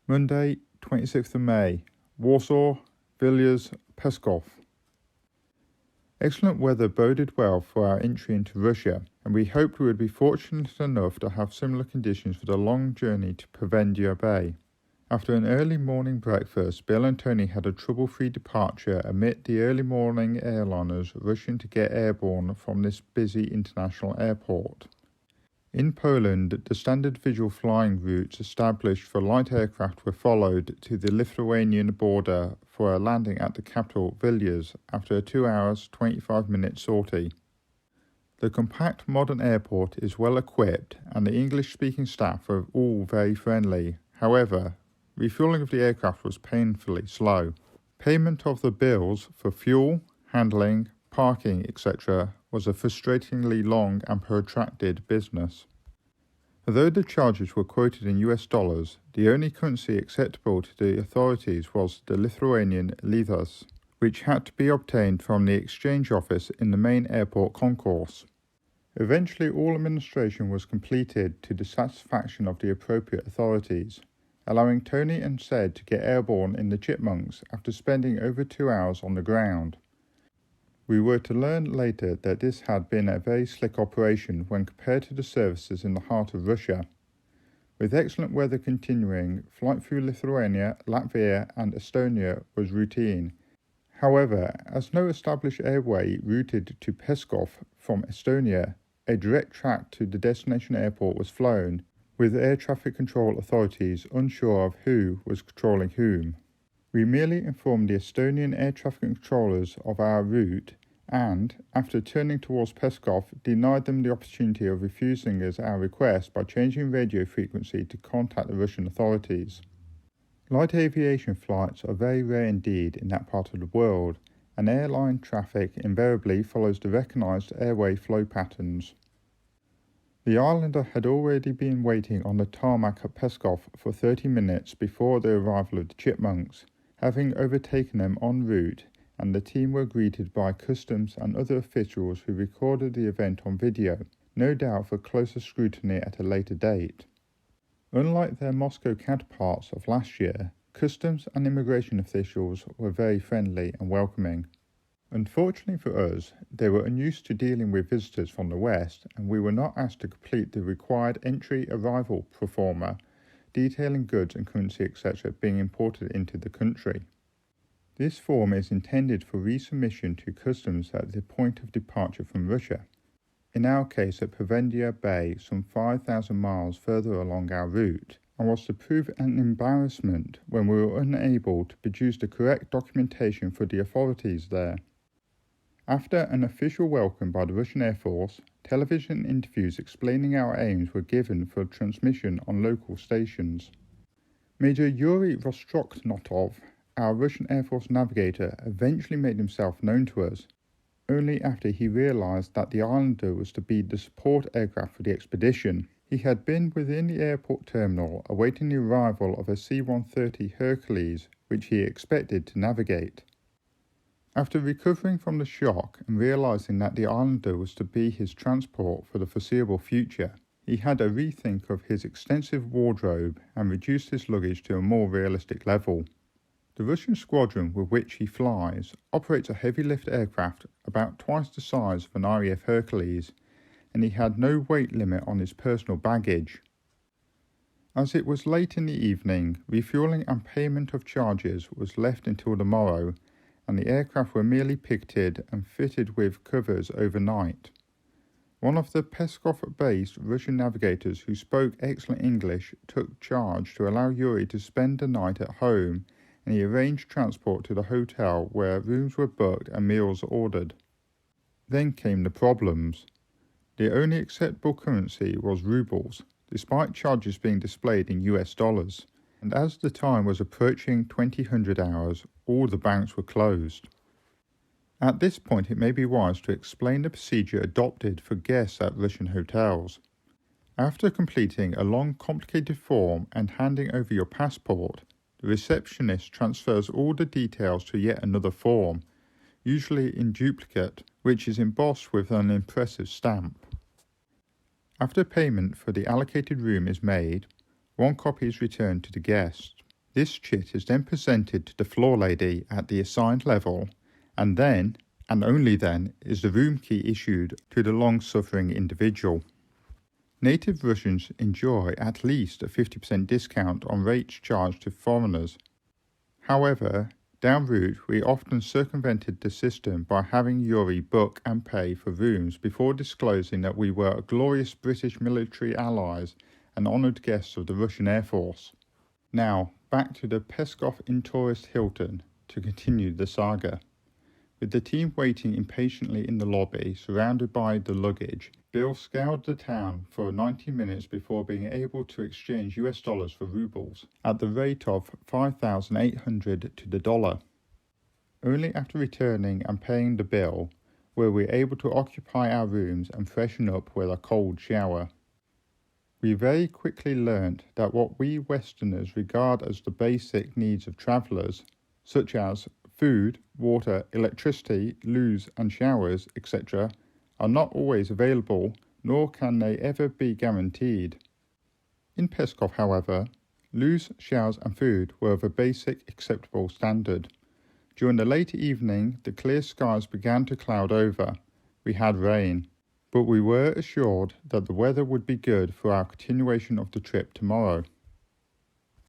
Monday, 26th of May, Warsaw, Vilnius, Pskov. Excellent weather boded well for our entry into Russia, and we hoped we would be fortunate enough to have similar conditions for the long journey to Pskov Bay. After an early morning breakfast, Bill and Tony had a trouble-free departure amid the early morning airliners rushing to get airborne from this busy international airport. In Poland, the standard visual flying routes established for light aircraft were followed to the Lithuanian border for a landing at the capital Vilnius after a 2 hours, 25-minute sortie. The compact modern airport is well equipped and the English-speaking staff are all very friendly. However, refueling of the aircraft was painfully slow. Payment of the bills for fuel, handling, parking, etc. was a frustratingly long and protracted business. Although the charges were quoted in US dollars, the only currency acceptable to the authorities was the Lithuanian litas, which had to be obtained from the exchange office in the main airport concourse. Eventually all administration was completed to the satisfaction of the appropriate authorities, allowing Tony and Sed to get airborne in the Chipmunks after spending over 2 hours on the ground. We were to learn later that this had been a very slick operation when compared to the services in the heart of Russia. With excellent weather continuing, flight through Lithuania, Latvia and Estonia was routine. However, as no established airway routed to Pskov from Estonia, a direct track to the destination airport was flown, with air traffic control authorities unsure of who was controlling whom. We merely informed the Estonian air traffic controllers of our route and, after turning towards Pskov, denied them the opportunity of refusing us our request by changing radio frequency to contact the Russian authorities. Light aviation flights are very rare indeed in that part of the world, and airline traffic invariably follows the recognised airway flow patterns. The islander had already been waiting on the tarmac at Pskov for 30 minutes before the arrival of the Chipmunks, having overtaken them en route, and the team were greeted by customs and other officials who recorded the event on video, no doubt for closer scrutiny at a later date. Unlike their Moscow counterparts of last year, customs and immigration officials were very friendly and welcoming. Unfortunately for us, they were unused to dealing with visitors from the West, and we were not asked to complete the required entry-arrival proforma, detailing goods and currency etc. being imported into the country. This form is intended for resubmission to customs at the point of departure from Russia, in our case at Pskov Bay, some 5,000 miles further along our route, and was to prove an embarrassment when we were unable to produce the correct documentation for the authorities there. After an official welcome by the Russian Air Force, television interviews explaining our aims were given for transmission on local stations. Major Yuri Rostropnotov, our Russian Air Force navigator, eventually made himself known to us, only after he realized that the islander was to be the support aircraft for the expedition. He had been within the airport terminal awaiting the arrival of a C-130 Hercules, which he expected to navigate. After recovering from the shock and realizing that the islander was to be his transport for the foreseeable future, he had a rethink of his extensive wardrobe and reduced his luggage to a more realistic level. The Russian squadron with which he flies operates a heavy-lift aircraft about twice the size of an RAF Hercules, and he had no weight limit on his personal baggage. As it was late in the evening, refuelling and payment of charges was left until the morrow, and the aircraft were merely picketed and fitted with covers overnight. One of the Pskov-based Russian navigators who spoke excellent English took charge to allow Yuri to spend the night at home, and he arranged transport to the hotel where rooms were booked and meals ordered. Then came the problems. The only acceptable currency was rubles, despite charges being displayed in US dollars. And as the time was approaching 2000 hours, all the banks were closed. At this point it may be wise to explain the procedure adopted for guests at Russian hotels. After completing a long complicated form and handing over your passport, the receptionist transfers all the details to yet another form, usually in duplicate, which is embossed with an impressive stamp. After payment for the allocated room is made, one copy is returned to the guest. This chit is then presented to the floor lady at the assigned level, and then, and only then, is the room key issued to the long-suffering individual. Native Russians enjoy at least a 50% discount on rates charged to foreigners. However, en route we often circumvented the system by having Yuri book and pay for rooms before disclosing that we were glorious British military allies and honoured guests of the Russian Air Force. Now, back to the Pskov in tourist Hilton to continue the saga. With the team waiting impatiently in the lobby, surrounded by the luggage, Bill scoured the town for 90 minutes before being able to exchange US dollars for rubles at the rate of 5,800 to the dollar. Only after returning and paying the bill were we able to occupy our rooms and freshen up with a cold shower. We very quickly learnt that what we Westerners regard as the basic needs of travellers, such as food, water, electricity, loos and showers, etc., are not always available, nor can they ever be guaranteed. In Pskov, however, loos, showers and food were of a basic acceptable standard. During the late evening, the clear skies began to cloud over. We had rain, but we were assured that the weather would be good for our continuation of the trip tomorrow.